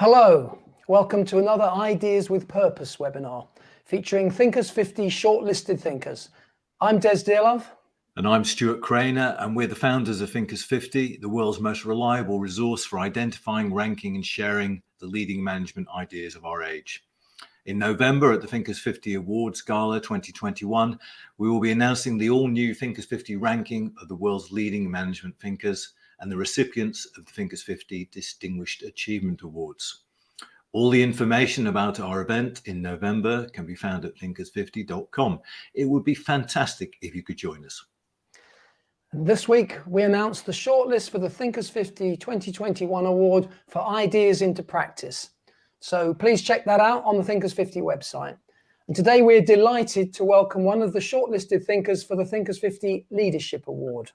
Hello, welcome to another Ideas with Purpose webinar featuring Thinkers50 shortlisted thinkers. I'm Des Dearlove. And I'm Stuart Craner, and we're the founders of Thinkers50, the world's most reliable resource for identifying, ranking and sharing the leading management ideas of our age. In November at the Thinkers50 Awards Gala 2021, we will be announcing the all-new Thinkers50 ranking of the world's leading management thinkers and the recipients of the Thinkers50 Distinguished Achievement Awards. All the information about our event in November can be found at thinkers50.com. It would be fantastic if you could join us. This week, we announced the shortlist for the Thinkers50 2021 Award for Ideas into Practice. So please check that out on the Thinkers50 website. And today we're delighted to welcome one of the shortlisted thinkers for the Thinkers50 Leadership Award.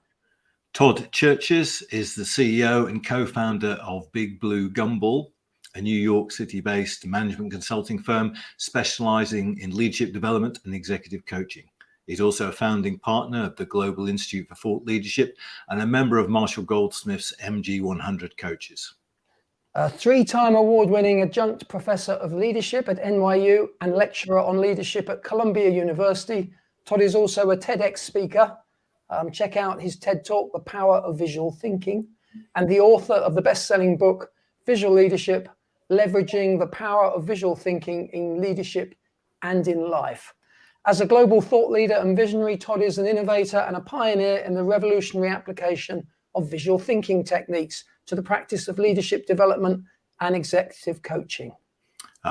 Todd Cherches is the CEO and co-founder of Big Blue Gumball, a New York City-based management consulting firm specializing in leadership development and executive coaching. He's also a founding partner of the Global Institute for Thought Leadership and a member of Marshall Goldsmith's MG100 coaches. A three-time award-winning adjunct professor of leadership at NYU and lecturer on leadership at Columbia University, Todd is also a TEDx speaker. Check out his TED Talk, The Power of Visual Thinking, and the author of the best-selling book, Visual Leadership, Leveraging the Power of Visual Thinking in Leadership and in Life. As a global thought leader and visionary, Todd is an innovator and a pioneer in the revolutionary application of visual thinking techniques to the practice of leadership development and executive coaching.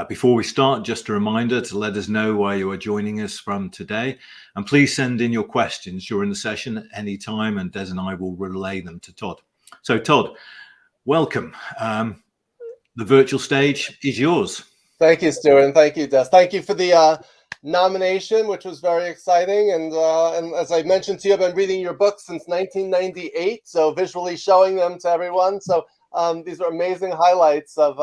Before we start, just a reminder to let us know where you are joining us from today. And please send in your questions during the session at any time, and Des and I will relay them to Todd. So Todd, welcome. The virtual stage is yours. Thank you, Stuart, and thank you, Des. Thank you for the nomination, which was very exciting. And as I mentioned to you, I've been reading your book since 1998, so visually showing them to everyone. So these are amazing highlights of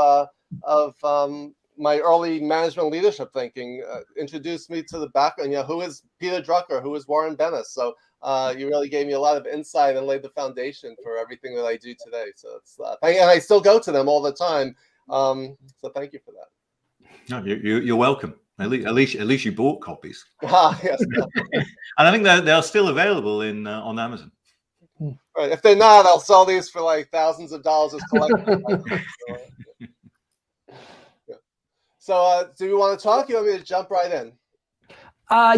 my early management leadership thinking. Introduced me to the background. You know, who is Peter Drucker? Who is Warren Bennis? So you really gave me a lot of insight and laid the foundation for everything that I do today. So it's and I still go to them all the time. So thank you for that. No, you're welcome. At least you bought copies. Yes. And I think they're still available on Amazon. Right. If they're not, I'll sell these for like thousands of dollars as collectibles. So do you want to talk? You want me to jump right in?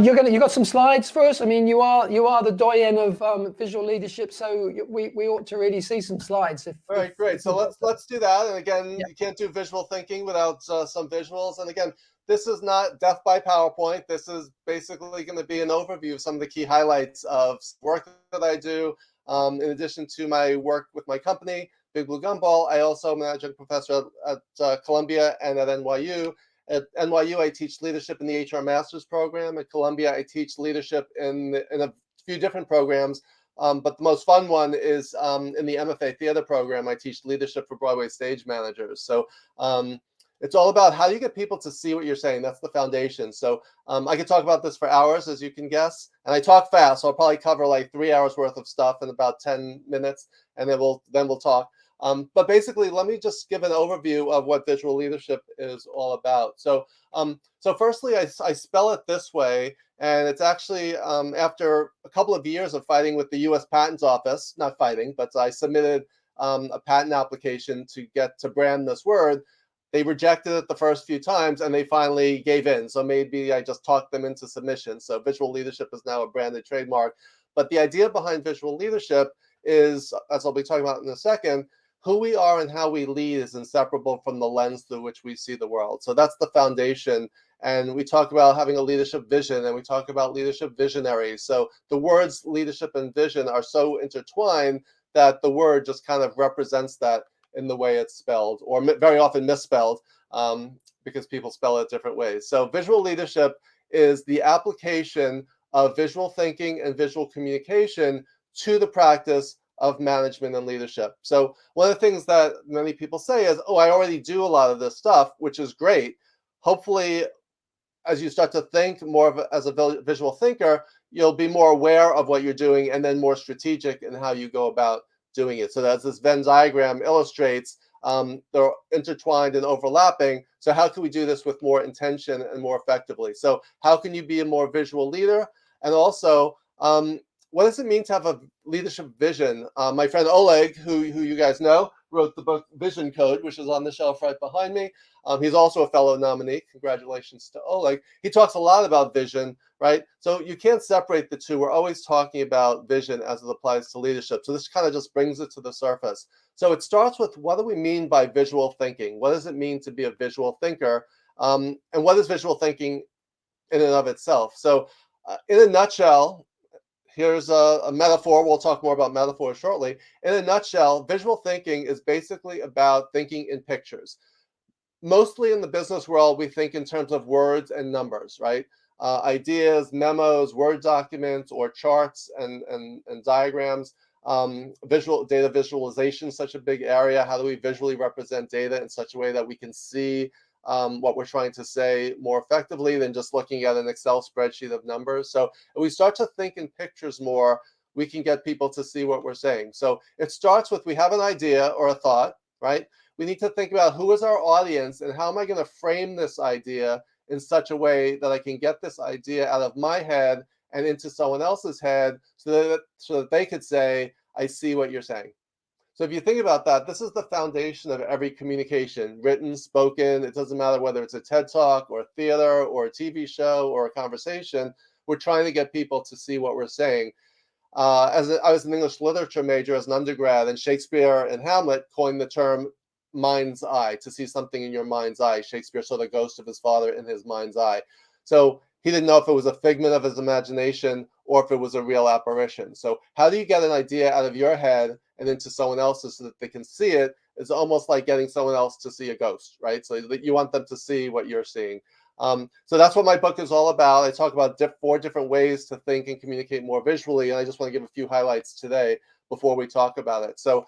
You got some slides for us? I mean, you are the doyen of visual leadership, so we ought to really see some slides. All right, great. So let's do that. And again, You can't do visual thinking without some visuals. And again, this is not death by PowerPoint. This is basically going to be an overview of some of the key highlights of work that I do. In addition to my work with my company, Big Blue Gumball, I also am an adjunct professor at Columbia and at NYU. At NYU, I teach leadership in the HR Master's program. At Columbia, I teach leadership in a few different programs. But the most fun one is in the MFA theater program. I teach leadership for Broadway stage managers. So it's all about how you get people to see what you're saying. That's the foundation. So I could talk about this for hours, as you can guess. And I talk fast, so I'll probably cover like 3 hours worth of stuff in about 10 minutes, and then we'll talk. But basically, let me just give an overview of what visual leadership is all about. So firstly, I spell it this way, and it's actually after a couple of years of fighting with the U.S. Patent Office, not fighting, but I submitted a patent application to get to brand this word. They rejected it the first few times, and they finally gave in. So maybe I just talked them into submission. So visual leadership is now a branded trademark. But the idea behind visual leadership is, as I'll be talking about in a second, who we are and how we lead is inseparable from the lens through which we see the world. So that's the foundation. And we talk about having a leadership vision, and we talk about leadership visionaries. So the words leadership and vision are so intertwined that the word just kind of represents that in the way it's spelled, or very often misspelled, because people spell it different ways. So visual leadership is the application of visual thinking and visual communication to the practice of management and leadership. So one of the things that many people say is, oh, I already do a lot of this stuff, which is great. Hopefully, as you start to think more as a visual thinker, you'll be more aware of what you're doing and then more strategic in how you go about doing it. So as this Venn diagram illustrates, They're intertwined and overlapping. So how can we do this with more intention and more effectively? So how can you be a more visual leader? And also, what does it mean to have a leadership vision? My friend Oleg, who you guys know, wrote the book Vision Code, which is on the shelf right behind me. He's also a fellow nominee. Congratulations to Oleg. He talks a lot about vision, right? So you can't separate the two. We're always talking about vision as it applies to leadership. So this kind of just brings it to the surface. So it starts with, what do we mean by visual thinking? What does it mean to be a visual thinker? And what is visual thinking in and of itself? So in a nutshell, here's a metaphor. We'll talk more about metaphors shortly. In a nutshell, visual thinking is basically about thinking in pictures. Mostly in the business world, we think in terms of words and numbers, right? Ideas, memos, Word documents, or charts and diagrams. Visual data visualization, such a big area. How do we visually represent data in such a way that we can see what we're trying to say more effectively than just looking at an Excel spreadsheet of numbers? So if we start to think in pictures more, we can get people to see what we're saying. So it starts with, we have an idea or a thought, right? We need to think about, who is our audience and how am I going to frame this idea in such a way that I can get this idea out of my head and into someone else's head, so that they could say, I see what you're saying. So if you think about that, this is the foundation of every communication, written, spoken. It doesn't matter whether it's a TED Talk or theater or a TV show or a conversation. We're trying to get people to see what we're saying. I was an English literature major as an undergrad, and Shakespeare and Hamlet coined the term mind's eye, to see something in your mind's eye. Shakespeare saw the ghost of his father in his mind's eye. So he didn't know if it was a figment of his imagination or if it was a real apparition. So how do you get an idea out of your head and into someone else's so that they can see it? It's almost like getting someone else to see a ghost, right? So that you want them to see what you're seeing. So that's what my book is all about. I talk about 4 different ways to think and communicate more visually, and I just want to give a few highlights today before we talk about it. So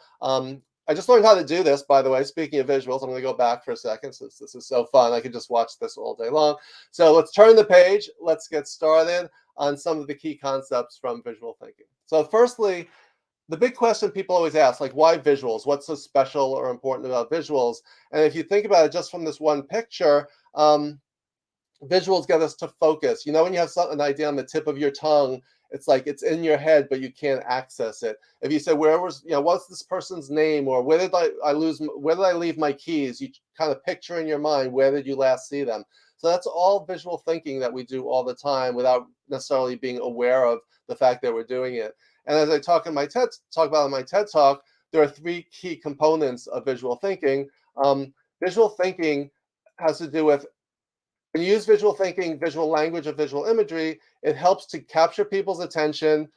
I just learned how to do this, by the way. Speaking of visuals, I'm going to go back for a second since this is so fun. I could just watch this all day long. So let's turn the page. Let's get started on some of the key concepts from visual thinking. So firstly, the big question people always ask, like, why visuals? What's so special or important about visuals? And if you think about it just from this one picture, visuals get us to focus. You know, when you have an idea on the tip of your tongue, it's like it's in your head, but you can't access it. If you say, what's this person's name, or where did I leave my keys? You kind of picture in your mind, where did you last see them? So that's all visual thinking that we do all the time without necessarily being aware of the fact that we're doing it. And as I talk about in my TED Talk, there are 3 key components of visual thinking. Visual thinking has to do with, when you use visual thinking, visual language, or visual imagery, it helps to capture people's attention,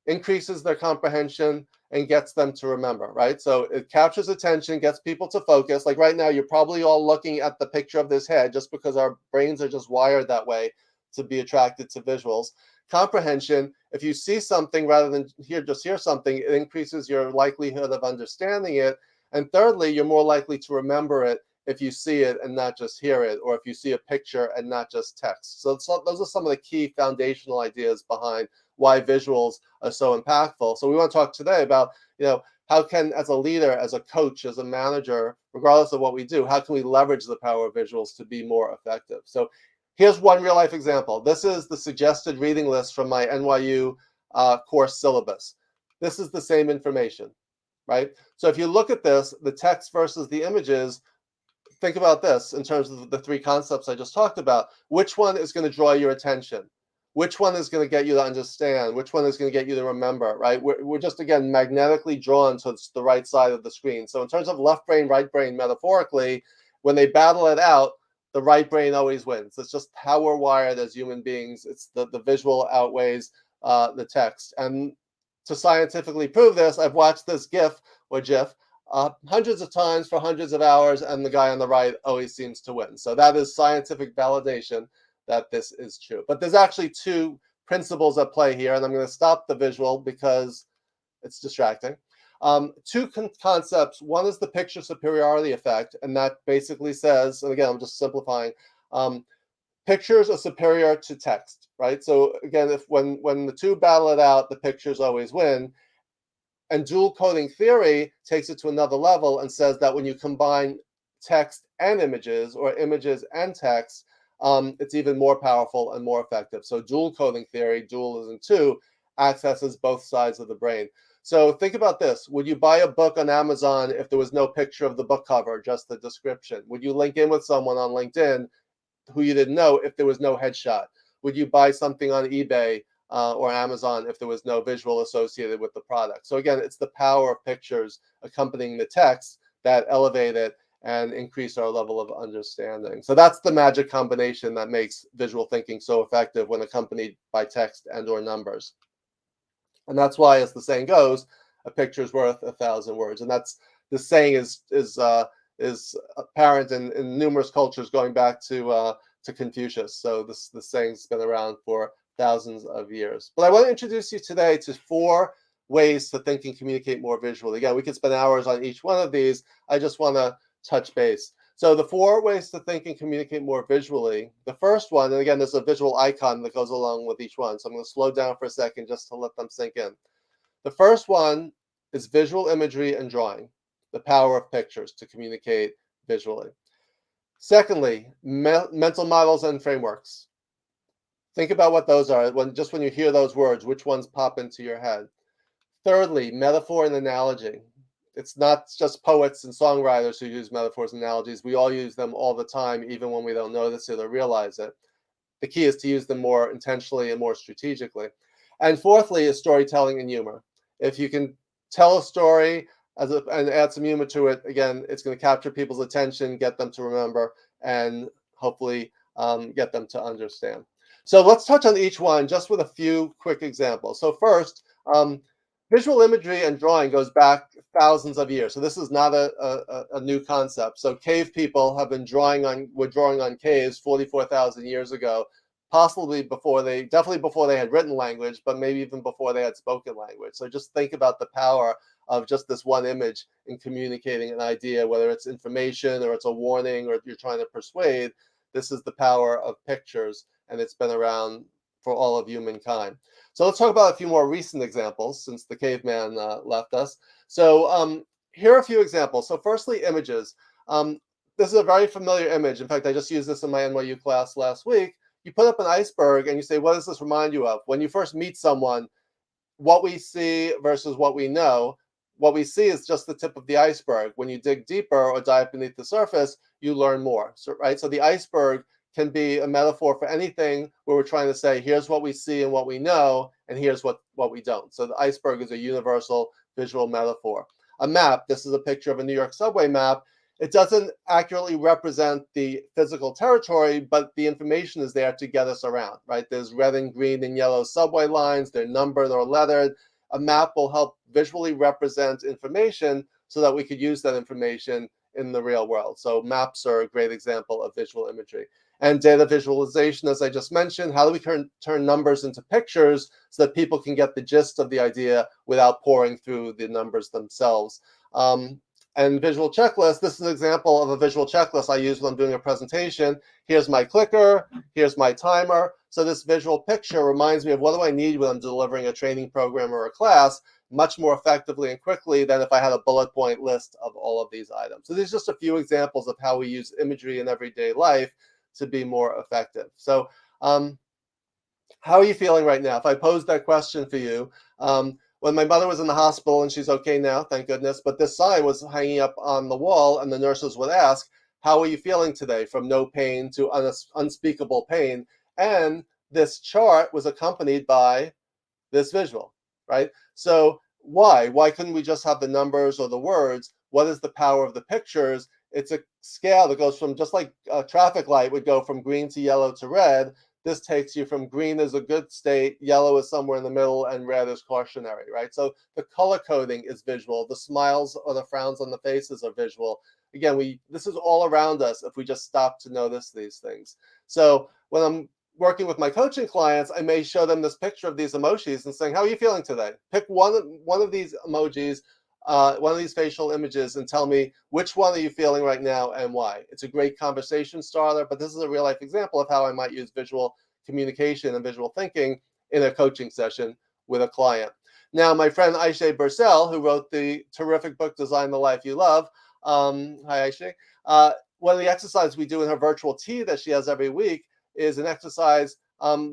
increases their comprehension, and gets them to remember, right? So it captures attention, gets people to focus. Like right now, you're probably all looking at the picture of this head just because our brains are just wired that way to be attracted to visuals. Comprehension, if you see something rather than just hear something, it increases your likelihood of understanding it. And thirdly, you're more likely to remember it if you see it and not just hear it, or if you see a picture and not just text. So those are some of the key foundational ideas behind why visuals are so impactful. So we want to talk today about, how can, as a leader, as a coach, as a manager, regardless of what we do, how can we leverage the power of visuals to be more effective? So here's one real life example. This is the suggested reading list from my NYU course syllabus. This is the same information, right? So if you look at this, the text versus the images, think about this in terms of the 3 concepts I just talked about. Which one is going to draw your attention? Which one is going to get you to understand? Which one is going to get you to remember, right? We're just, again, magnetically drawn to the right side of the screen. So in terms of left brain, right brain, metaphorically, when they battle it out, the right brain always wins. It's just how we're wired as human beings. It's the visual outweighs the text. And to scientifically prove this, I've watched this GIF or GIF hundreds of times for hundreds of hours, and the guy on the right always seems to win. So that is scientific validation that this is true. But there's actually 2 principles at play here, and I'm going to stop the visual because it's distracting. 2 concepts. One is the picture superiority effect, and that basically says, and again, I'm just simplifying, pictures are superior to text, right? So again, when the 2 battle it out, the pictures always win. And dual coding theory takes it to another level and says that when you combine text and images, or images and text, it's even more powerful and more effective. So dual coding theory, dual is in two, accesses both sides of the brain. So think about this. Would you buy a book on Amazon if there was no picture of the book cover, just the description? Would you link in with someone on LinkedIn who you didn't know if there was no headshot? Would you buy something on eBay or Amazon if there was no visual associated with the product? So again, it's the power of pictures accompanying the text that elevate it and increase our level of understanding. So that's the magic combination that makes visual thinking so effective when accompanied by text and or numbers. And that's why, as the saying goes, a picture is worth 1,000 words. And that's, the saying is apparent in numerous cultures going back to Confucius. So this saying's been around for thousands of years. But I want to introduce you today to 4 ways to think and communicate more visually. Again, we could spend hours on each one of these. I just want to touch base. So the 4 ways to think and communicate more visually. The first one, and again, there's a visual icon that goes along with each one. So I'm going to slow down for a second just to let them sink in. The first one is visual imagery and drawing, the power of pictures to communicate visually. Secondly, mental models and frameworks. Think about what those are. When you hear those words, which ones pop into your head? Thirdly, metaphor and analogy. It's not just poets and songwriters who use metaphors and analogies. We all use them all the time, even when we don't notice it or realize it. The key is to use them more intentionally and more strategically. And fourthly is storytelling and humor. If you can tell a story and add some humor to it, again, it's going to capture people's attention, get them to remember, and hopefully get them to understand. So let's touch on each one just with a few quick examples. So first, visual imagery and drawing goes back thousands of years. So this is not a new concept. So cave people have been drawing on caves 44,000 years ago, definitely before they had written language, but maybe even before they had spoken language. So just think about the power of just this one image in communicating an idea, whether it's information or it's a warning or you're trying to persuade. This is the power of pictures, and it's been around for all of humankind. So let's talk about a few more recent examples since the caveman left us. So here are a few examples. So firstly, images. This is a very familiar image. In fact, I just used this in my NYU class last week. You put up an iceberg and you say, what does this remind you of? When you first meet someone, what we see versus what we know. What we see is just the tip of the iceberg. When you dig deeper or dive beneath the surface, you learn more. So, right? So the iceberg can be a metaphor for anything where we're trying to say, here's what we see and what we know, and here's what we don't. So the iceberg is a universal visual metaphor. A map, this is a picture of a New York subway map. It doesn't accurately represent the physical territory, but the information is there to get us around, right? There's red and green and yellow subway lines. They're numbered or lettered. A map will help visually represent information so that we could use that information in the real world. So maps are a great example of visual imagery. And data visualization, as I just mentioned, how do we turn numbers into pictures so that people can get the gist of the idea without pouring through the numbers themselves? And visual checklist, this is an example of a visual checklist I use when I'm doing a presentation. Here's my clicker, here's my timer. So this visual picture reminds me of what do I need when I'm delivering a training program or a class much more effectively and quickly than if I had a bullet point list of all of these items. So these are just a few examples of how we use imagery in everyday life to be more effective. So how are you feeling right now? If I posed that question for you, when my mother was in the hospital, and she's okay now, thank goodness, but this sign was hanging up on the wall, and the nurses would ask, how are you feeling today? From no pain to unspeakable pain. And this chart was accompanied by this visual, right? So why? Why couldn't we just have the numbers or the words? What is the power of the pictures? It's a scale that goes from, just like a traffic light would go from green to yellow to red. This takes you from green is a good state, yellow is somewhere in the middle, and red is cautionary, right? So the color coding is visual. The smiles or the frowns on the faces are visual. Again, this is all around us if we just stop to notice these things. So when I'm working with my coaching clients, I may show them this picture of these emojis and saying, how are you feeling today? Pick one of these emojis, one of these facial images, and tell me which one are you feeling right now and why. It's a great conversation starter, but this is a real life example of how I might use visual communication and visual thinking in a coaching session with a client. Now, my friend Aisha Bursell, who wrote the terrific book, Design the Life You Love, hi Aisha, one of the exercises we do in her virtual tea that she has every week is an exercise,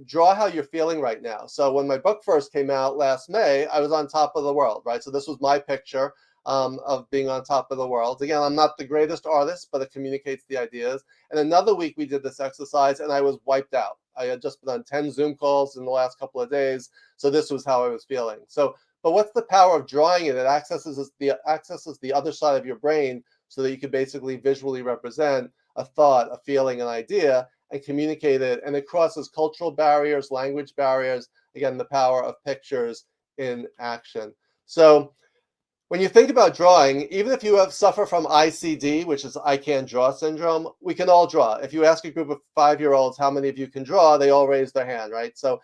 draw how you're feeling right now. So when my book first came out last May, I was on top of the world, right? So this was my picture of being on top of the world. Again, I'm not the greatest artist, but it communicates the ideas. And another week we did this exercise and I was wiped out. I had just been on 10 Zoom calls in the last couple of days. So this was how I was feeling. So, but what's the power of drawing it? It accesses the other side of your brain so that you can basically visually represent a thought, a feeling, an idea, and communicate it. And it crosses cultural barriers, language barriers. Again, the power of pictures in action. So when you think about drawing, even if you suffer from ICD, which is I can't draw syndrome, we can all draw. If you ask a group of 5-year-olds how many of you can draw, they all raise their hand, right? So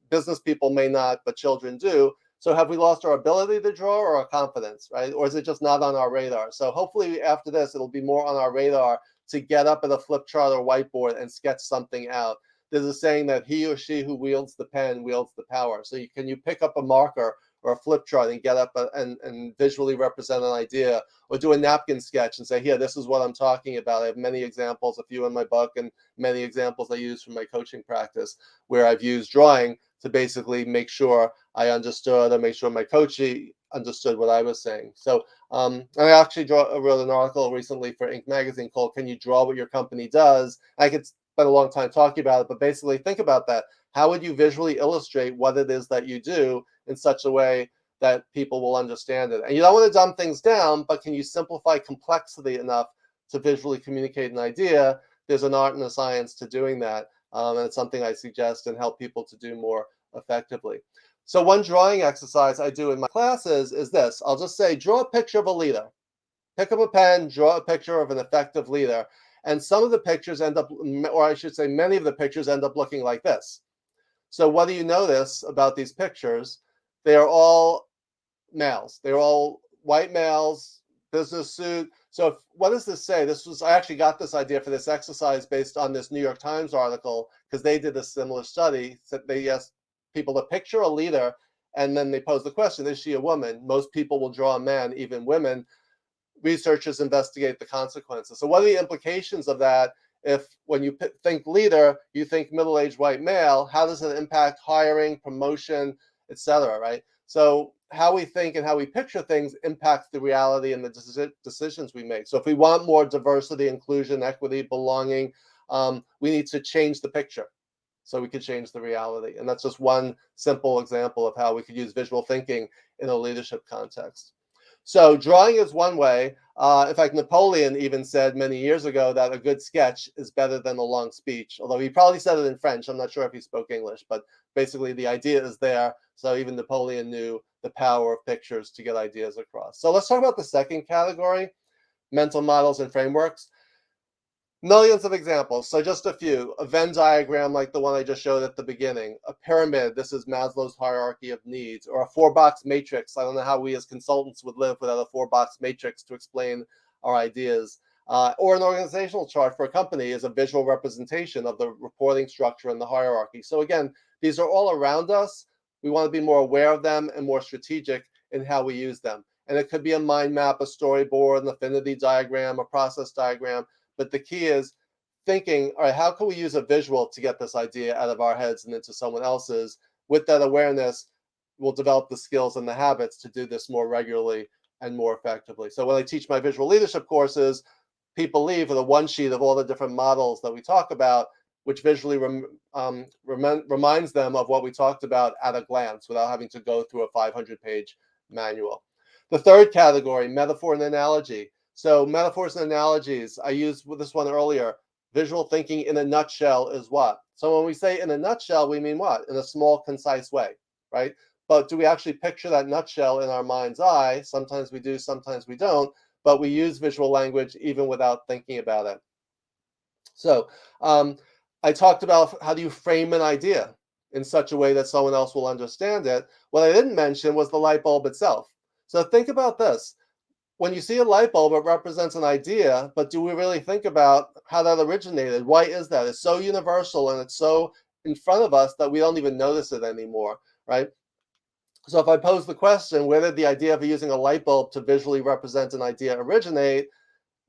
business people may not, but children do. So have we lost our ability to draw or our confidence, right? Or is it just not on our radar? So hopefully after this, it'll be more on our radar to get up at a flip chart or whiteboard and sketch something out. There's a saying that he or she who wields the pen wields the power. So can you pick up a marker or a flip chart and get up and visually represent an idea, or do a napkin sketch and say, here, this is what I'm talking about. I have many examples, a few in my book, and many examples I use from my coaching practice where I've used drawing to basically make sure I understood or make sure my coachee understood what I was saying. So I actually wrote an article recently for Inc. magazine called Can You Draw What Your Company Does? I could spend a long time talking about it, but basically think about that. How would you visually illustrate what it is that you do in such a way that people will understand it? And you don't want to dumb things down, but can you simplify complexity enough to visually communicate an idea? There's an art and a science to doing that. And it's something I suggest and help people to do more effectively. So one drawing exercise I do in my classes is this. I'll just say, draw a picture of a leader. Pick up a pen, draw a picture of an effective leader. And some of the pictures end up, or I should say many of the pictures end up looking like this. So what do you notice about these pictures? They are all males. They're all white males, business suit. So what does this say? I actually got this idea for this exercise based on this New York Times article because they did a similar study. So they asked people to picture a leader and then they pose the question, is she a woman? Most people will draw a man, even women. Researchers investigate the consequences. So what are the implications of that? If when you think leader, you think middle-aged white male, how does it impact hiring, promotion, etc., right? So how we think and how we picture things impacts the reality and the decisions we make. So if we want more diversity, inclusion, equity, belonging, we need to change the picture so we could change the reality. And that's just one simple example of how we could use visual thinking in a leadership context. So drawing is one way. In fact, Napoleon even said many years ago that a good sketch is better than a long speech, although he probably said it in French. I'm not sure if he spoke English, but basically the idea is there. So even Napoleon knew the power of pictures to get ideas across. So let's talk about the second category, mental models and frameworks. Millions of examples. So just a few. A Venn diagram like the one I just showed at the beginning. A pyramid. This is Maslow's hierarchy of needs. Or a 4-box matrix. I don't know how we as consultants would live without a 4-box matrix to explain our ideas. Or an organizational chart for a company is a visual representation of the reporting structure and the hierarchy. So again, these are all around us. We want to be more aware of them and more strategic in how we use them. And it could be a mind map, a storyboard, an affinity diagram, a process diagram. But the key is thinking, all right, how can we use a visual to get this idea out of our heads and into someone else's? With that awareness, we'll develop the skills and the habits to do this more regularly and more effectively. So when I teach my visual leadership courses, people leave with a one sheet of all the different models that we talk about, which visually reminds them of what we talked about at a glance without having to go through a 500-page manual. The third category, metaphor and analogy. So metaphors and analogies, I used this one earlier. Visual thinking in a nutshell is what? So when we say in a nutshell, we mean what? In a small, concise way, right? But do we actually picture that nutshell in our mind's eye? Sometimes we do, sometimes we don't, but we use visual language even without thinking about it. So I talked about how do you frame an idea in such a way that someone else will understand it. What I didn't mention was the light bulb itself. So think about this. When you see a light bulb, it represents an idea, but do we really think about how that originated? Why is that? It's so universal and it's so in front of us that we don't even notice it anymore, right? So if I pose the question, where did the idea of using a light bulb to visually represent an idea originate?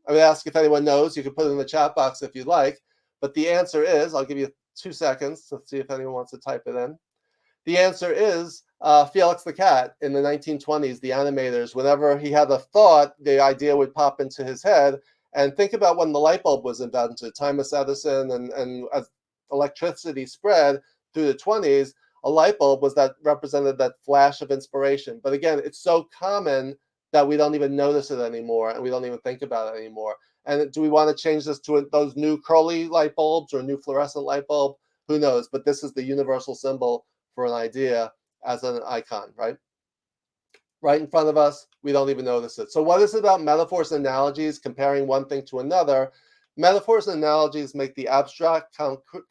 I would ask if anyone knows. You can put it in the chat box if you'd like. But the answer is, I'll give you 2 seconds to see if anyone wants to type it in. The answer is Felix the Cat in the 1920s, the animators. Whenever he had a thought, the idea would pop into his head. And think about when the light bulb was invented, Thomas Edison, and as electricity spread through the 20s, a light bulb was that represented that flash of inspiration. But again, it's so common that we don't even notice it anymore, and we don't even think about it anymore. And do we want to change this to those new curly light bulbs or a new fluorescent light bulb? Who knows? But this is the universal symbol for an idea as an icon, right? Right in front of us, we don't even notice it. So what is it about metaphors and analogies, comparing one thing to another? Metaphors and analogies make the abstract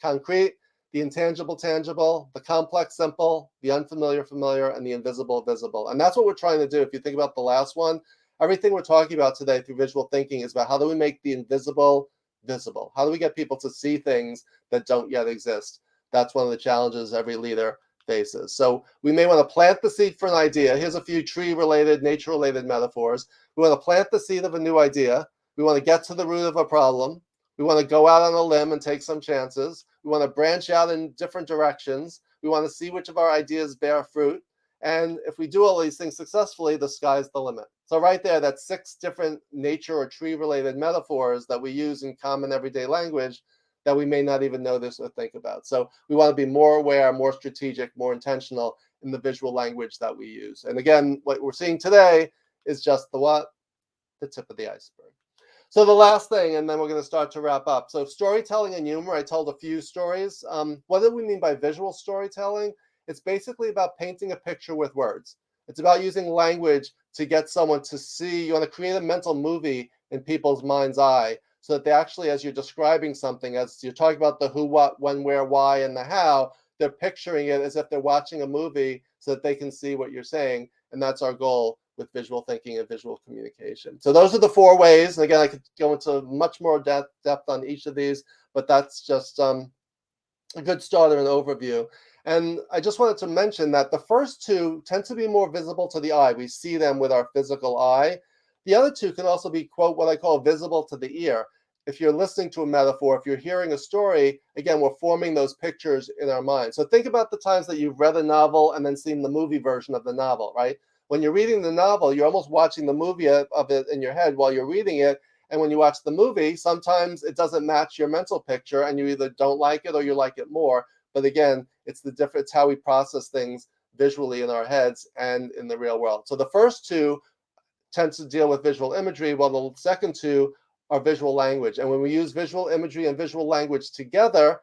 concrete, the intangible tangible, the complex simple, the unfamiliar familiar, and the invisible visible. And that's what we're trying to do. If you think about the last one, everything we're talking about today through visual thinking is about how do we make the invisible visible? How do we get people to see things that don't yet exist? That's one of the challenges every leader faces. So we may want to plant the seed for an idea. Here's a few tree-related, nature-related metaphors. We want to plant the seed of a new idea. We want to get to the root of a problem. We want to go out on a limb and take some chances. We want to branch out in different directions. We want to see which of our ideas bear fruit. And if we do all these things successfully, the sky's the limit. So right there, that's 6 different nature or tree-related metaphors that we use in common everyday language that we may not even notice or think about. So we want to be more aware, more strategic, more intentional in the visual language that we use. And again, what we're seeing today is just the what? The tip of the iceberg. So the last thing, and then we're going to start to wrap up. So storytelling and humor, I told a few stories. What do we mean by visual storytelling? It's basically about painting a picture with words. It's about using language to get someone to see. You want to create a mental movie in people's mind's eye so that they actually, as you're describing something, as you're talking about the who, what, when, where, why, and the how, they're picturing it as if they're watching a movie so that they can see what you're saying. And that's our goal with visual thinking and visual communication. So those are the 4 ways. And again, I could go into much more depth on each of these, but that's just a good starter and overview. And I just wanted to mention that the first 2 tend to be more visible to the eye. We see them with our physical eye. The other 2 can also be, quote, what I call visible to the ear. If you're listening to a metaphor, if you're hearing a story, again, we're forming those pictures in our mind. So think about the times that you've read a novel and then seen the movie version of the novel, right? When you're reading the novel, you're almost watching the movie of it in your head while you're reading it. And when you watch the movie, sometimes it doesn't match your mental picture and you either don't like it or you like it more. But again, it's the difference how we process things visually in our heads and in the real world. So the first 2 tend to deal with visual imagery, while the second 2 are visual language. And when we use visual imagery and visual language together,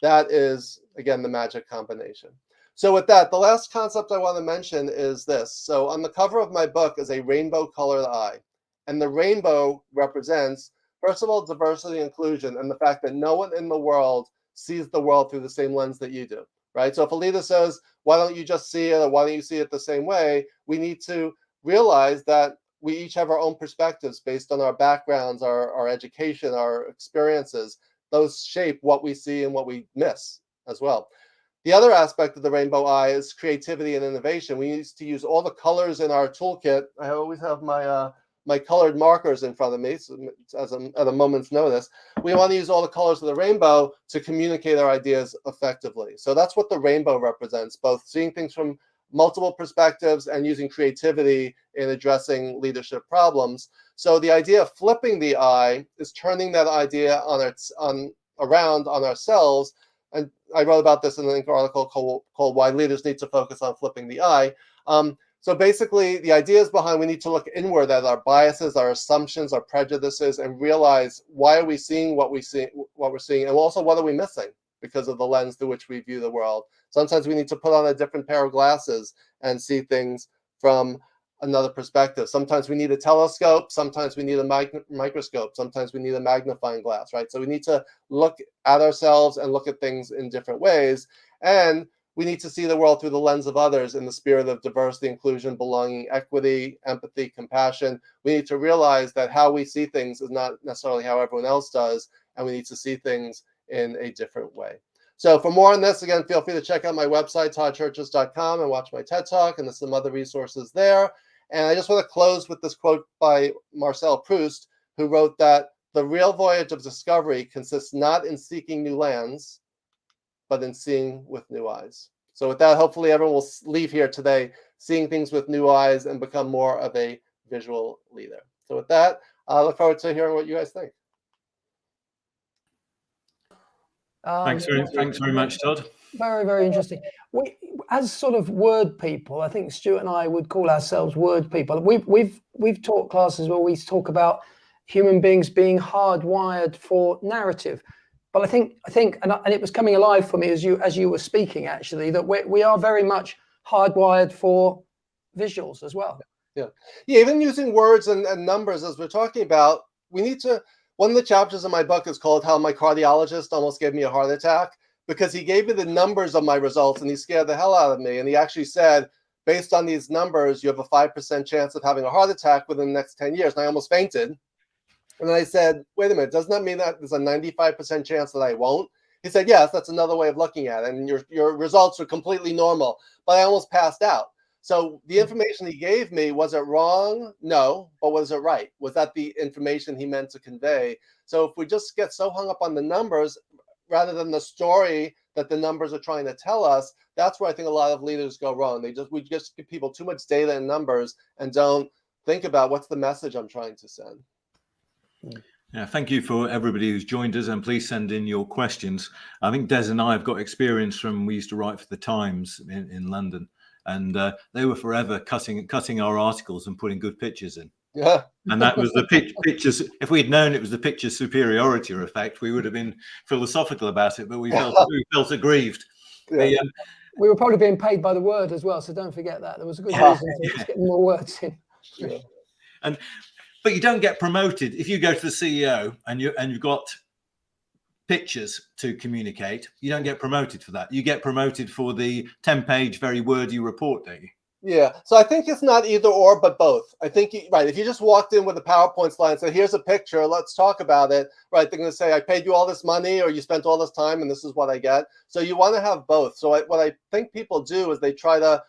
that is, again, the magic combination. So with that, the last concept I want to mention is this. So on the cover of my book is a rainbow-colored eye. And the rainbow represents, first of all, diversity and inclusion, and the fact that no one in the world sees the world through the same lens that you do, right? So if a leader says, why don't you just see it, or why don't you see it the same way, we need to realize that we each have our own perspectives based on our backgrounds, our education, our experiences. Those shape what we see and what we miss as well. The other aspect of the rainbow eye is creativity and innovation. We used to use all the colors in our toolkit. I always have my my colored markers in front of me, so at a moment's notice. We want to use all the colors of the rainbow to communicate our ideas effectively. So that's what the rainbow represents, both seeing things from multiple perspectives and using creativity in addressing leadership problems. So the idea of flipping the eye is turning that idea around on ourselves. And I wrote about this in an article called Why Leaders Need to Focus on Flipping the Eye. So basically, the idea is behind we need to look inward at our biases, our assumptions, our prejudices, and realize why are we seeing what we're seeing, and also what are we missing because of the lens through which we view the world. Sometimes we need to put on a different pair of glasses and see things from another perspective. Sometimes we need a telescope, sometimes we need a microscope, sometimes we need a magnifying glass, right? So we need to look at ourselves and look at things in different ways. And we need to see the world through the lens of others in the spirit of diversity, inclusion, belonging, equity, empathy, compassion. We need to realize that how we see things is not necessarily how everyone else does, and we need to see things in a different way. So for more on this, again, feel free to check out my website, toddcherches.com, and watch my TED Talk, and there's some other resources there. And I just want to close with this quote by Marcel Proust, who wrote that the real voyage of discovery consists not in seeking new lands, but in seeing with new eyes. So with that, hopefully everyone will leave here today seeing things with new eyes and become more of a visual leader. So with that, I look forward to hearing what you guys think. Thanks very much, Todd. Very, very interesting. We, as sort of word people, I think Stuart and I would call ourselves word people. We've taught classes where we talk about human beings being hardwired for narrative. But I think, and it was coming alive for me as you were speaking, actually, that we are very much hardwired for visuals as well. Yeah. Even using words and numbers, as we're talking about, we need to. One of the chapters in my book is called "How My Cardiologist Almost Gave Me a Heart Attack," because he gave me the numbers of my results and he scared the hell out of me. And he actually said, based on these numbers, you have a 5% chance of having a heart attack within the next 10 years. And I almost fainted. And then I said, wait a minute, doesn't that mean that there's a 95% chance that I won't? He said, yes, that's another way of looking at it. And your results are completely normal. But I almost passed out. So the information he gave me, was it wrong? No. But was it right? Was that the information he meant to convey? So if we just get so hung up on the numbers, rather than the story that the numbers are trying to tell us, that's where I think a lot of leaders go wrong. We just give people too much data and numbers and don't think about what's the message I'm trying to send. Yeah, thank you for everybody who's joined us, and please send in your questions. I think Des and I have got experience from, we used to write for the Times in London, and they were forever cutting our articles and putting good pictures in. Yeah. And that was the pictures. If we'd known it was the picture superiority effect, we would have been philosophical about it, but we felt aggrieved. Yeah. We were probably being paid by the word as well, so don't forget that. There was a good reason for just getting more words in. Yeah. But you don't get promoted if you go to the CEO and you've got pictures to communicate. You don't get promoted for that. You get promoted for the 10-page, very wordy report, don't you? Yeah. So I think it's not either or, but both. I think, right, if you just walked in with a PowerPoint slide and said, here's a picture, let's talk about it, right, they're going to say, I paid you all this money, or you spent all this time, and this is what I get. So you want to have both. So what I think people do is they try to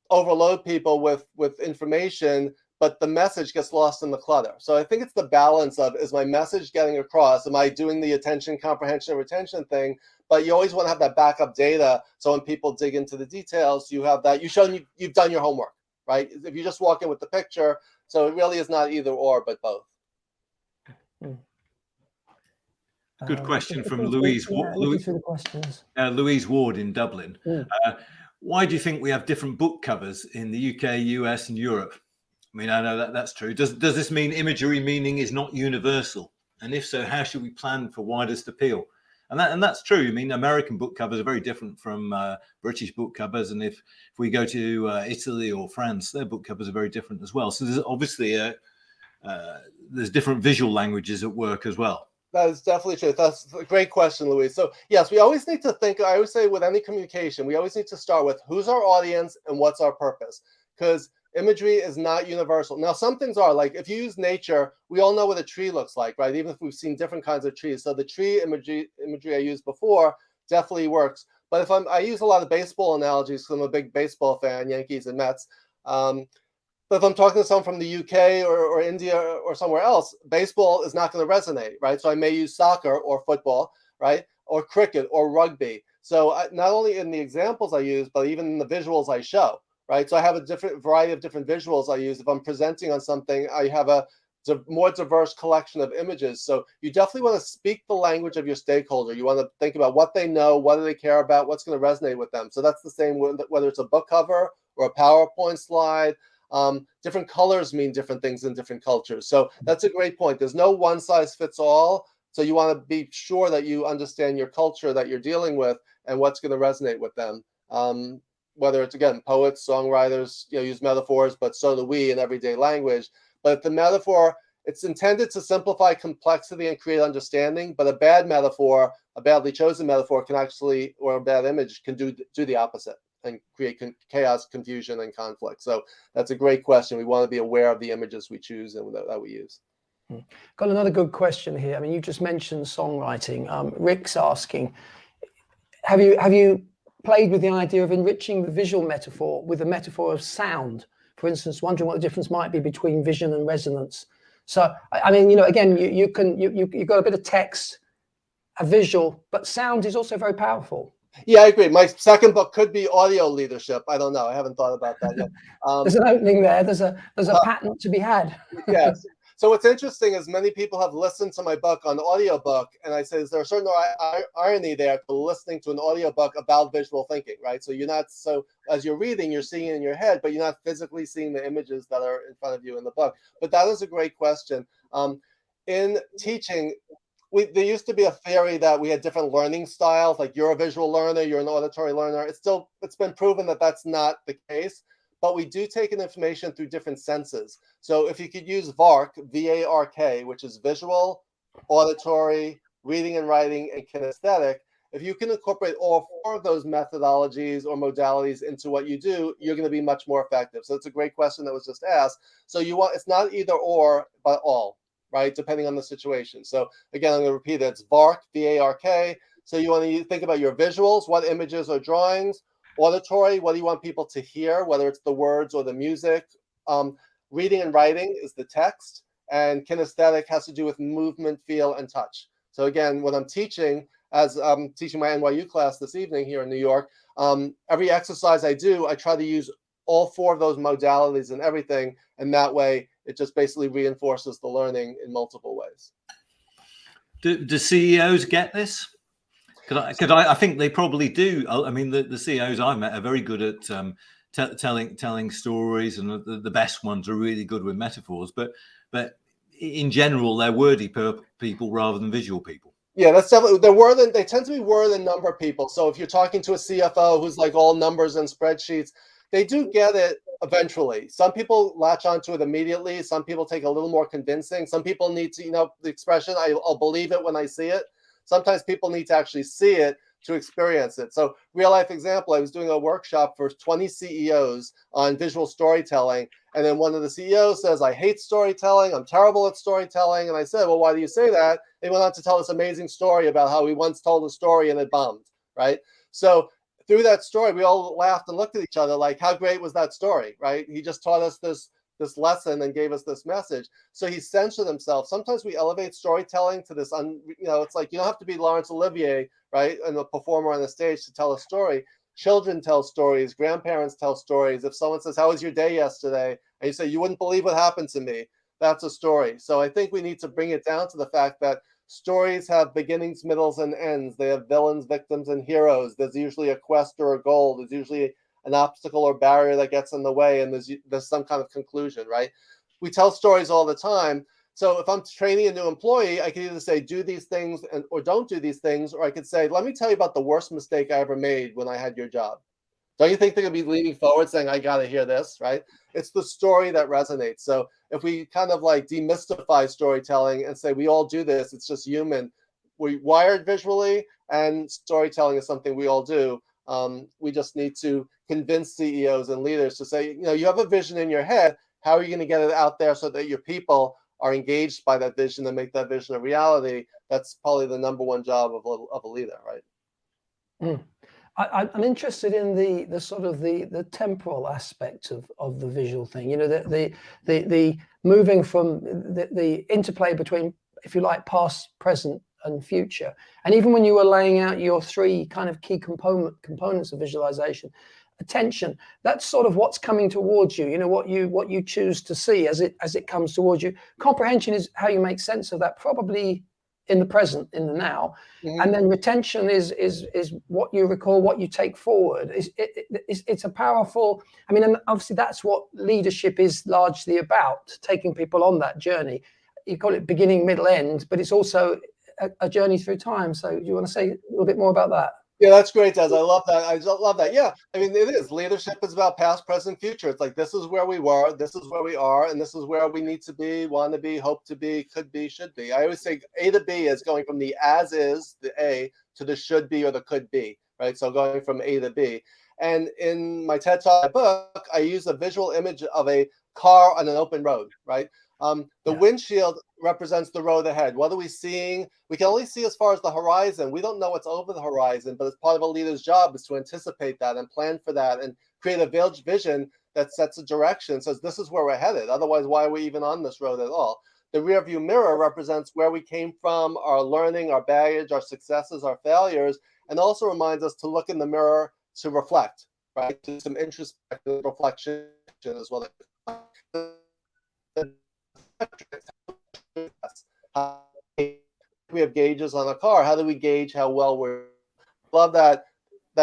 overload people with information, but the message gets lost in the clutter. So I think it's the balance of, is my message getting across? Am I doing the attention, comprehension, and retention thing? But you always want to have that backup data, so when people dig into the details, you have that. You've done your homework, right? If you just walk in with the picture, so it really is not either or, but both. Good question from Louise. Louise Ward in Dublin. Why do you think we have different book covers in the UK, US, and Europe? I mean, I know that's true. Does this mean imagery meaning is not universal? And if so, how should we plan for widest appeal? And that's true. I mean, American book covers are very different from British book covers. And if we go to Italy or France, their book covers are very different as well. So there's obviously there's different visual languages at work as well. That is definitely true. That's a great question, Louise. So yes, we always need to think, I always say with any communication, we always need to start with who's our audience and what's our purpose. Because imagery is not universal. Now, some things are, like if you use nature, we all know what a tree looks like, right? Even if we've seen different kinds of trees. So the tree imagery I used before definitely works. But if I use a lot of baseball analogies because I'm a big baseball fan, Yankees and Mets. But if I'm talking to someone from the UK or India or somewhere else, baseball is not going to resonate, right? So I may use soccer or football, right? Or cricket or rugby. So not only in the examples I use, but even in the visuals I show, right? So I have a different variety of different visuals I use. If I'm presenting on something, I have a more diverse collection of images. So you definitely want to speak the language of your stakeholder. You want to think about what they know, what do they care about, what's going to resonate with them. So that's the same whether it's a book cover or a PowerPoint slide. Different colors mean different things in different cultures. So that's a great point. There's no one size fits all. So you want to be sure that you understand your culture that you're dealing with and what's going to resonate with them. Whether it's, again, poets, songwriters, use metaphors, but so do we in everyday language. But the metaphor, it's intended to simplify complexity and create understanding. But a bad metaphor, a badly chosen metaphor can actually, or a bad image can do the opposite and create chaos, confusion, and conflict. So that's a great question. We want to be aware of the images we choose and that we use. Got another good question here. I mean, you just mentioned songwriting. Rick's asking, have you played with the idea of enriching the visual metaphor with the metaphor of sound? For instance, wondering what the difference might be between vision and resonance. So, I mean, you know, again, you've got a bit of text, a visual, but sound is also very powerful. Yeah, I agree. My second book could be audio leadership. I don't know. I haven't thought about that yet. There's an opening there. There's a patent to be had. Yes. So what's interesting is many people have listened to my book on audiobook, and I say, is there a certain irony there to listening to an audiobook about visual thinking, right? So you're not, so as you're reading, you're seeing it in your head, but you're not physically seeing the images that are in front of you in the book. But that is a great question. In teaching, there used to be a theory that we had different learning styles, like you're a visual learner, you're an auditory learner. It's been proven that that's not the case, but we do take in information through different senses. So if you could use VARK, V-A-R-K, which is visual, auditory, reading and writing, and kinesthetic, if you can incorporate all four of those methodologies or modalities into what you do, you're going to be much more effective. So it's a great question that was just asked. So it's not either or, but all, right? Depending on the situation. So again, I'm going to repeat it. It's VARK, V-A-R-K. So you want to think about your visuals, what images or drawings. Auditory, what do you want people to hear, whether it's the words or the music. Reading and writing is the text. And kinesthetic has to do with movement, feel, and touch. So again, when I'm teaching, as I'm teaching my NYU class this evening here in New York, every exercise I do, I try to use all four of those modalities and everything. And that way, it just basically reinforces the learning in multiple ways. Do CEOs get this? Because I think they probably do. I mean, the CEOs I met are very good at telling stories, and the best ones are really good with metaphors. But in general, they're wordy people rather than visual people. Yeah, that's definitely, they tend to be word and number people. So if you're talking to a CFO who's like all numbers and spreadsheets, they do get it eventually. Some people latch onto it immediately. Some people take a little more convincing. Some people need to, the expression, I'll believe it when I see it. Sometimes people need to actually see it to experience it. So real life example, I was doing a workshop for 20 CEOs on visual storytelling. And then one of the CEOs says, I hate storytelling. I'm terrible at storytelling. And I said, well, why do you say that? They went on to tell this amazing story about how he once told a story and it bombed, right? So through that story, we all laughed and looked at each other like, how great was that story, right? He just taught us this lesson and gave us this message. So he censored himself. Sometimes we elevate storytelling to this, it's like, you don't have to be Laurence Olivier, right? And a performer on the stage to tell a story. Children tell stories, grandparents tell stories. If someone says, how was your day yesterday? And you say, you wouldn't believe what happened to me. That's a story. So I think we need to bring it down to the fact that stories have beginnings, middles, and ends. They have villains, victims, and heroes. There's usually a quest or a goal. There's usually an obstacle or barrier that gets in the way, and there's some kind of conclusion, right? We tell stories all the time. So if I'm training a new employee, I can either say, do these things or don't do these things, or I could say, let me tell you about the worst mistake I ever made when I had your job. Don't you think they're going to be leaning forward saying, I got to hear this, right? It's the story that resonates. So if we kind of like demystify storytelling and say, we all do this, it's just human. We're wired visually, and storytelling is something we all do. We just need to convince CEOs and leaders to say, you have a vision in your head. How are you going to get it out there so that your people are engaged by that vision and make that vision a reality? That's probably the number one job of a leader, right? Mm. I'm interested in the sort of the temporal aspect of the visual thing. The moving from the interplay between, if you like, past, present, and future. And even when you were laying out your three kind of key components of visualization, attention, that's sort of what's coming towards you. What you choose to see as it comes towards you. Comprehension is how you make sense of that, probably in the present, in the now. Mm-hmm. And then retention is what you recall, what you take forward. It's a powerful, and obviously that's what leadership is largely about, taking people on that journey. You call it beginning, middle, end, but it's also a journey through time. So do you want to say a little bit more about that? Yeah, that's great, Des. I love that. I love that. Yeah, it is. Leadership is about past, present, future. It's like, this is where we were, this is where we are, and this is where we need to be, want to be, hope to be, could be, should be. I always say A to B is going from the as is, the A, to the should be or the could be, right? So going from A to B. And in my TED Talk book, I use a visual image of a car on an open road, right? The windshield represents the road ahead. What are we seeing? We can only see as far as the horizon. We don't know what's over the horizon, but it's part of a leader's job is to anticipate that and plan for that and create a vision that sets a direction, says this is where we're headed. Otherwise, why are we even on this road at all? The rear view mirror represents where we came from, our learning, our baggage, our successes, our failures, and also reminds us to look in the mirror to reflect, right? To some introspective reflection as well. We have gauges on a car. How do we gauge how well we're? Love that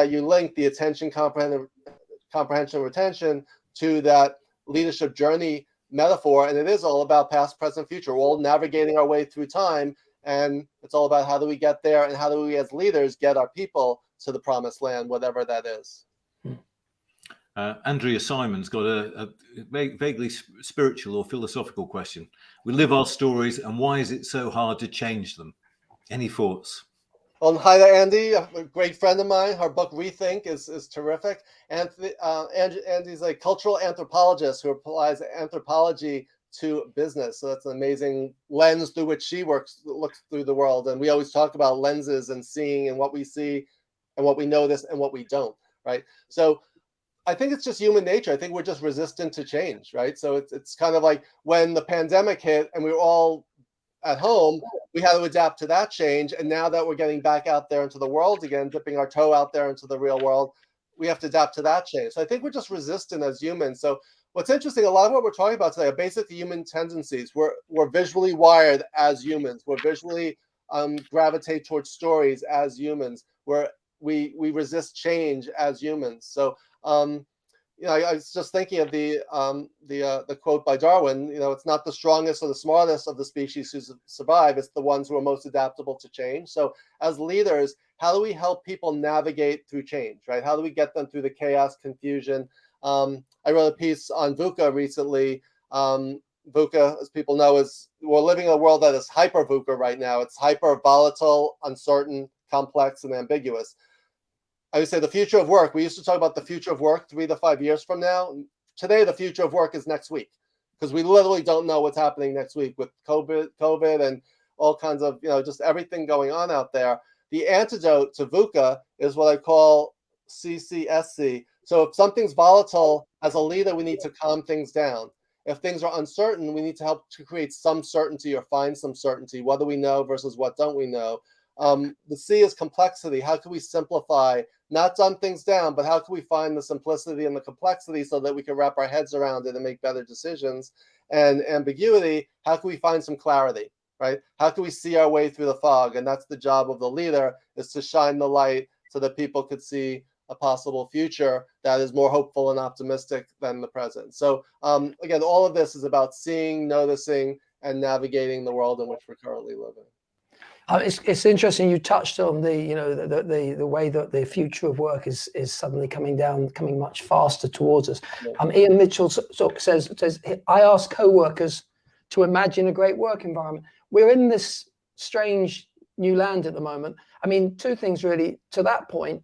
you link the attention, comprehension, retention to that leadership journey metaphor, and it is all about past, present, future. We're all navigating our way through time, and it's all about how do we get there and how do we as leaders get our people to the promised land, whatever that is. Andrea Simon's got a vaguely spiritual or philosophical question. We live our stories, and why is it so hard to change them? Any thoughts? Well, hi to Andy, a great friend of mine. Her book Rethink is terrific. Andy's a cultural anthropologist who applies anthropology to business. So that's an amazing lens through which she looks through the world. And we always talk about lenses and seeing and what we see and what we notice and what we don't, right? So I think it's just human nature. I think we're just resistant to change, right? So it's kind of like when the pandemic hit and we were all at home, we had to adapt to that change. And now that we're getting back out there into the world again, dipping our toe out there into the real world, we have to adapt to that change. So I think we're just resistant as humans. So what's interesting, a lot of what we're talking about today are basically human tendencies. We're visually wired as humans. We're visually gravitate towards stories as humans. We resist change as humans. So I was just thinking of the quote by Darwin. It's not the strongest or the smartest of the species who survive. It's the ones who are most adaptable to change. So as leaders, how do we help people navigate through change, right? How do we get them through the chaos, confusion? I wrote a piece on VUCA recently. VUCA, as people know, we're living in a world that is hyper VUCA right now. It's hyper volatile, uncertain, complex, and ambiguous. I would say the future of work. We used to talk about the future of work 3 to 5 years from now. Today, the future of work is next week, because we literally don't know what's happening next week with COVID and all kinds of, just everything going on out there. The antidote to VUCA is what I call CCSC. So if something's volatile, as a leader, we need to calm things down. If things are uncertain, we need to help to create some certainty or find some certainty. What do we know versus what don't we know? The C is complexity. How can we simplify, not dumb things down, but how can we find the simplicity and the complexity so that we can wrap our heads around it and make better decisions? And ambiguity, how can we find some clarity, right? How can we see our way through the fog? And that's the job of the leader, is to shine the light so that people could see a possible future that is more hopeful and optimistic than the present. So again, all of this is about seeing, noticing, and navigating the world in which we're currently living. It's interesting you touched on the way that the future of work is suddenly coming much faster towards us. Ian Mitchell says I ask co-workers to imagine a great work environment. We're in this strange new land at the moment. I mean, two things really to that point: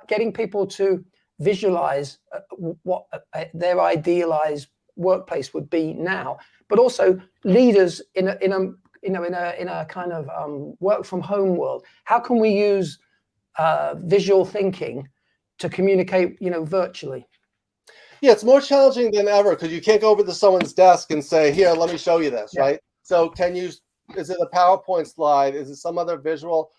getting people to visualize what their idealized workplace would be now, but also leaders in a kind of work from home world. How can we use visual thinking to communicate, virtually? Yeah, it's more challenging than ever, because you can't go over to someone's desk and say, here, let me show you this, right? So is it a PowerPoint slide? Is it some other visual?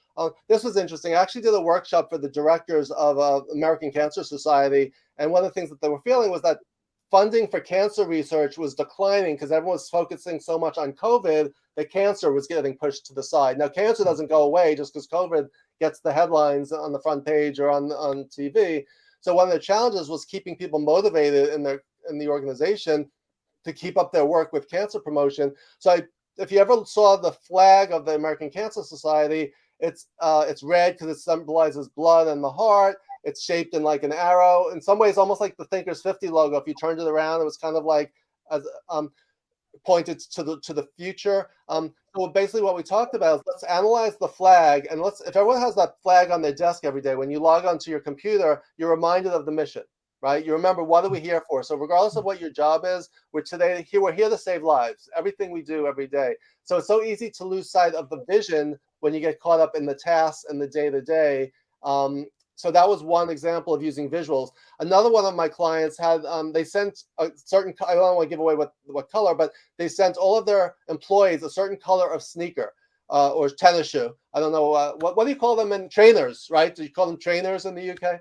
This was interesting. I actually did a workshop for the directors of American Cancer Society. And one of the things that they were feeling was that funding for cancer research was declining because everyone was focusing so much on COVID that cancer was getting pushed to the side. Now, cancer doesn't go away just because COVID gets the headlines on the front page or on TV. So one of the challenges was keeping people motivated in the organization to keep up their work with cancer promotion. So if you ever saw the flag of the American Cancer Society, it's red because it symbolizes blood and the heart. It's shaped in like an arrow. In some ways, almost like the Thinkers50 logo. If you turned it around, it was kind of like pointed to the future. So basically what we talked about is let's analyze the flag, and if everyone has that flag on their desk every day, when you log onto your computer, you're reminded of the mission, right? You remember, what are we here for? So regardless of what your job is, we're here to save lives. Everything we do every day. So it's so easy to lose sight of the vision when you get caught up in the tasks and the day-to-day. So that was one example of using visuals. Another one of my clients had, they sent a certain, I don't want to give away what color, but they sent all of their employees a certain color of sneaker or tennis shoe. I don't know, what do you call them in trainers, right? Do you call them trainers in the UK?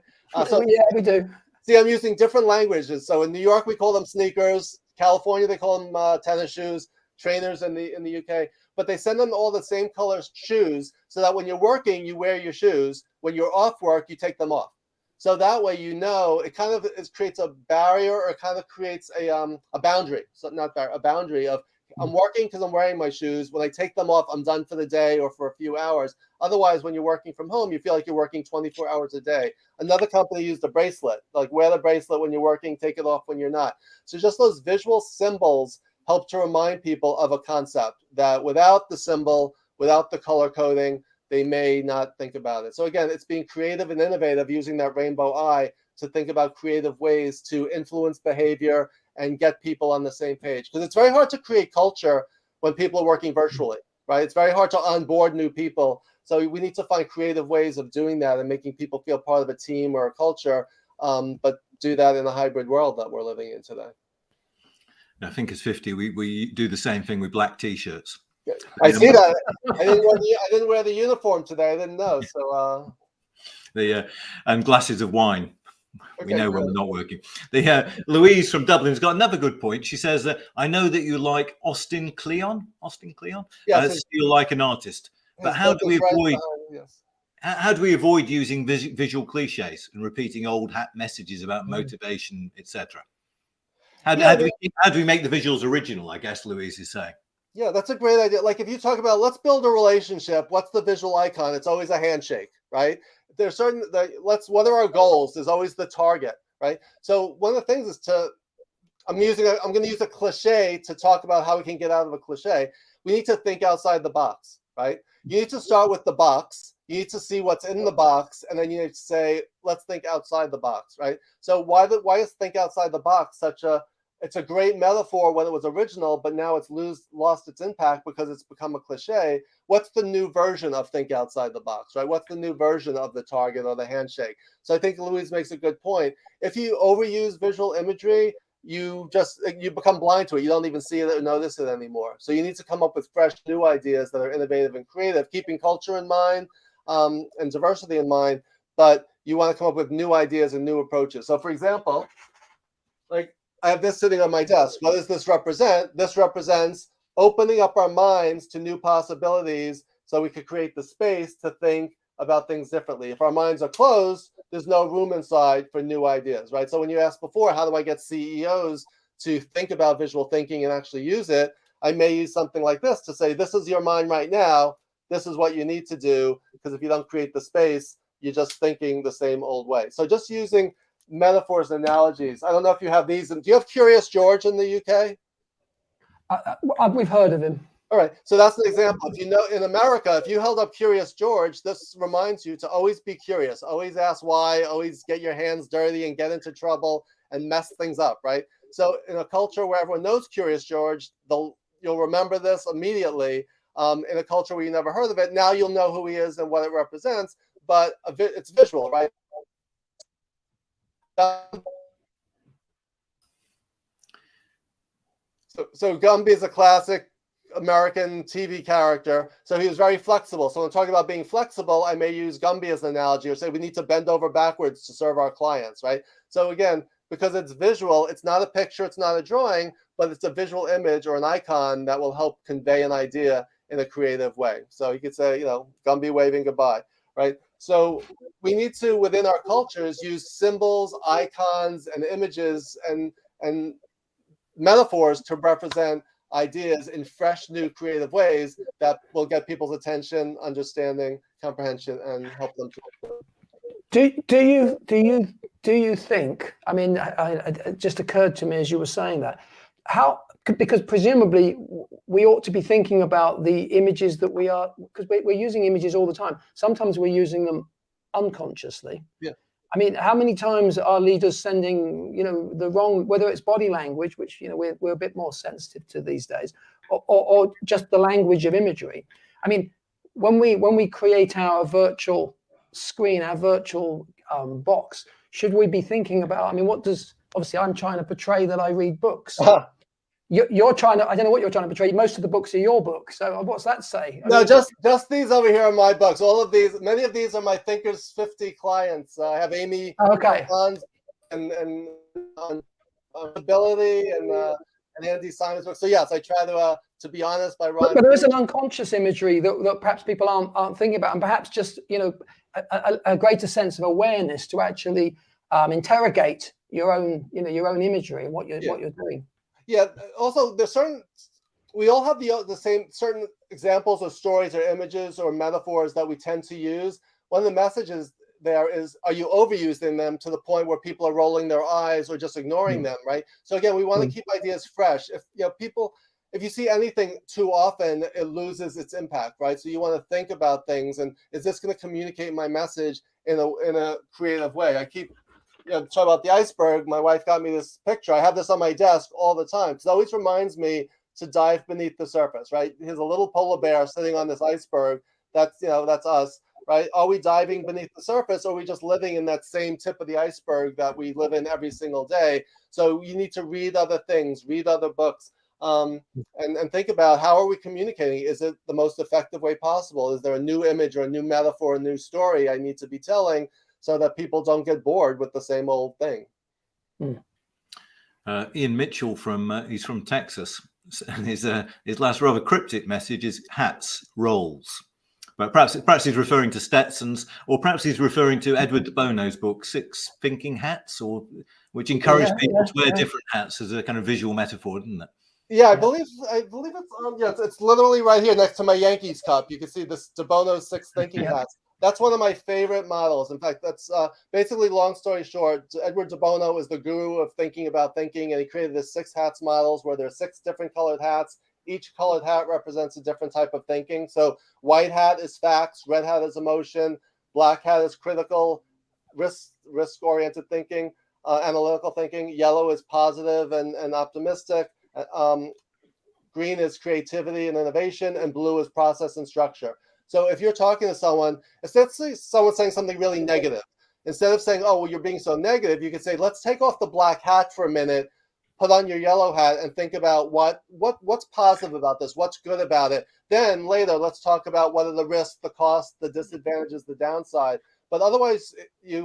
So yeah, we do. See, I'm using different languages. So in New York, we call them sneakers. California, they call them tennis shoes. Trainers in the UK. But they send them all the same color shoes so that when you're working, you wear your shoes. When you're off work, you take them off. So that way, you know, it kind of creates a barrier, or it kind of creates a boundary. So not a boundary of, I'm working because I'm wearing my shoes. When I take them off, I'm done for the day or for a few hours. Otherwise, when you're working from home, you feel like you're working 24 hours a day. Another company used a bracelet, like wear the bracelet when you're working, take it off when you're not. So just those visual symbols help to remind people of a concept that without the symbol, without the color coding, they may not think about it. So again, it's being creative and innovative, using that rainbow eye to think about creative ways to influence behavior and get people on the same page. Because it's very hard to create culture when people are working virtually, right? It's very hard to onboard new people. So we need to find creative ways of doing that and making people feel part of a team or a culture, but do that in a hybrid world that we're living in today. I think it's 50. We do the same thing with black T-shirts. I see that. I didn't wear the uniform today. I didn't know. So and glasses of wine. Okay, we know when we're not working. Louise from Dublin's got another good point. She says that I know that you like Austin Kleon. Yes, Feel like an artist. But how do we avoid? How do we avoid using visual cliches and repeating old hat messages about motivation, etc.? How do we make the visuals original? I guess Louise is saying. Yeah, that's a great idea. Like if you talk about, let's build a relationship, what's the visual icon? It's always a handshake, right? There's certain, what are our goals? There's always the target, right? So one of the things is I'm going to use a cliche to talk about how we can get out of a cliche. We need to think outside the box, right? You need to start with the box. You need to see what's in the box, and then you need to say, let's think outside the box, right? So why is think outside the box it's a great metaphor when it was original, but now it's lost its impact because it's become a cliche. What's the new version of think outside the box, right? What's the new version of the target or the handshake? So I think Louise makes a good point. If you overuse visual imagery, you become blind to it. You don't even see it or notice it anymore. So you need to come up with fresh new ideas that are innovative and creative, keeping culture in mind and diversity in mind, but you want to come up with new ideas and new approaches. So for example, like, I have this sitting on my desk. What does this represent? This represents opening up our minds to new possibilities so we could create the space to think about things differently. If our minds are closed, there's no room inside for new ideas, right? So when you asked before, how do I get CEOs to think about visual thinking and actually use it? I may use something like this to say, this is your mind right now. This is what you need to do, because if you don't create the space, you're just thinking the same old way. So just using metaphors and analogies. I don't know if you have these. Do you have Curious George in the UK? We've heard of him. All right. So that's an example. If you know, in America, if you held up Curious George, this reminds you to always be curious, always ask why, always get your hands dirty and get into trouble and mess things up, right? So in a culture where everyone knows Curious George, you'll remember this immediately. In a culture where you never heard of it, now you'll know who he is and what it represents, but it's visual, right? So Gumby is a classic American TV character. So he was very flexible. So when I'm talking about being flexible, I may use Gumby as an analogy, or say we need to bend over backwards to serve our clients, right? So again, because it's visual, it's not a picture, it's not a drawing, but it's a visual image or an icon that will help convey an idea in a creative way. So you could say, Gumby waving goodbye, right? So we need to, within our cultures, use symbols, icons, and images and metaphors to represent ideas in fresh, new, creative ways that will get people's attention, understanding, comprehension, and help them to. Do you think? I mean, it just occurred to me as you were saying that. Because presumably we ought to be thinking about the images that because we're using images all the time. Sometimes we're using them unconsciously. Yeah. I mean, how many times are leaders sending, the wrong, whether it's body language, which, we're a bit more sensitive to these days, or just the language of imagery. I mean, when we create our virtual screen, our virtual box, should we be thinking about, I mean, obviously I'm trying to portray that I read books. You're trying to, I don't know what you're trying to portray. Most of the books are your books. So what's that say? No, just these over here are my books. All of these, many of these are my Thinkers50 clients. I have Amy and ability and Andy Simon's book. So yes, I try to be honest by Ron. But there is an unconscious imagery that perhaps people aren't thinking about, and perhaps just a greater sense of awareness to actually interrogate your own imagery and what you're doing. Yeah. Also, there's we all have the same certain examples of stories or images or metaphors that we tend to use. One of the messages there is, are you overusing them to the point where people are rolling their eyes or just ignoring them, right? So again, we want to keep ideas fresh. If you see anything too often, it loses its impact, right? So you want to think about things, and is this going to communicate my message in a creative way? I keep talking about the iceberg. My wife got me this picture. I have this on my desk all the time because it always reminds me to dive beneath the surface, right? Here's a little polar bear sitting on this iceberg. That's us, right? Are we diving beneath the surface, or are we just living in that same tip of the iceberg that we live in every single day? So you need to read other things, read other books, and think about, how are we communicating? Is it the most effective way possible? Is there a new image or a new metaphor, a new story I need to be telling so that people don't get bored with the same old thing? Ian Mitchell he's from Texas, and his last rather cryptic message is hats, rolls. But perhaps he's referring to Stetsons, or perhaps he's referring to Edward de Bono's book, Six Thinking Hats, which encouraged people to wear different hats as a kind of visual metaphor, didn't it? Yeah, I believe it's it's literally right here next to my Yankees cup. You can see this de Bono's Six Thinking Hats. That's one of my favorite models. In fact, that's basically, long story short, Edward de Bono is the guru of thinking about thinking, and he created this 6 hats models where there are 6 different colored hats. Each colored hat represents a different type of thinking. So white hat is facts, red hat is emotion, black hat is critical, risk-oriented thinking, analytical thinking. Yellow is positive and optimistic. Green is creativity and innovation, and blue is process and structure. So if you're talking to someone, instead of someone saying something really negative, instead of saying, oh, well, you're being so negative, you could say, let's take off the black hat for a minute, put on your yellow hat, and think about what's positive about this, what's good about it. Then later, let's talk about what are the risks, the costs, the disadvantages, the downside. But otherwise, he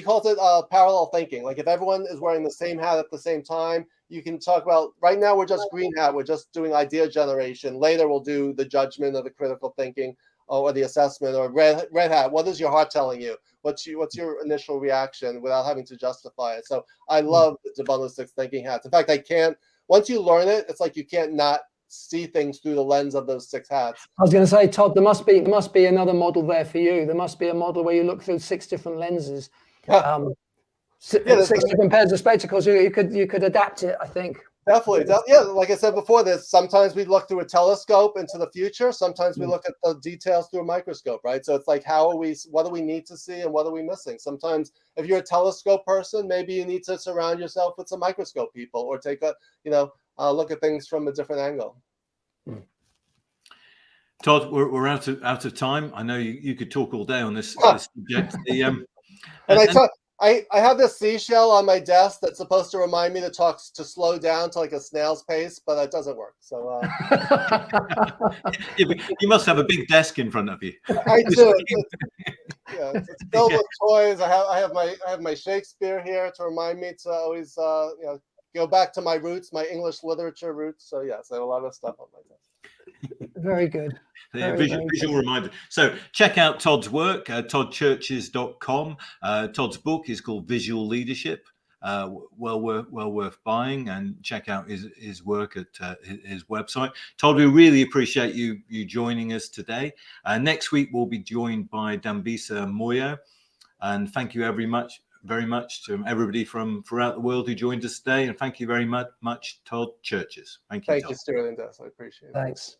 calls it parallel thinking. Like if everyone is wearing the same hat at the same time, you can talk about, right now we're just green hat, we're just doing idea generation. Later we'll do the judgment or the critical thinking or the assessment. Or red hat, what is your heart telling you? What's your initial reaction without having to justify it? So I love the de Bono's 6 thinking hats. In fact, once you learn it, it's like you can't not see things through the lens of those 6 hats. I was going to say, Todd, there must be another model there for you. There must be a model where you look through 6 different lenses. 6 different pairs of spectacles. You could adapt it, I think. Definitely. Yeah, like I said before, sometimes we look through a telescope into the future. Sometimes we look at the details through a microscope, right? So it's like, what do we need to see and what are we missing? Sometimes if you're a telescope person, maybe you need to surround yourself with some microscope people, or take look at things from a different angle. Todd, we're out of time. I know you could talk all day on this subject. I have this seashell on my desk that's supposed to remind me to slow down to like a snail's pace, but it doesn't work. So you must have a big desk in front of you. I do. It's filled with toys. I have my Shakespeare here to remind me to always go back to my roots, my English literature roots. So yes, I have a lot of stuff on my desk. Very good. Visual reminder. So check out Todd's work, toddcherches.com. Todd's book is called Visual Leadership. Well worth buying, and check out his work at his website. Todd, we really appreciate you joining us today. Next week we'll be joined by Dambisa Moyo, and thank you very much to everybody from throughout the world who joined us today, and thank you very much, Todd Cherches. Thank you, Stuart and Des. I appreciate it. Thanks.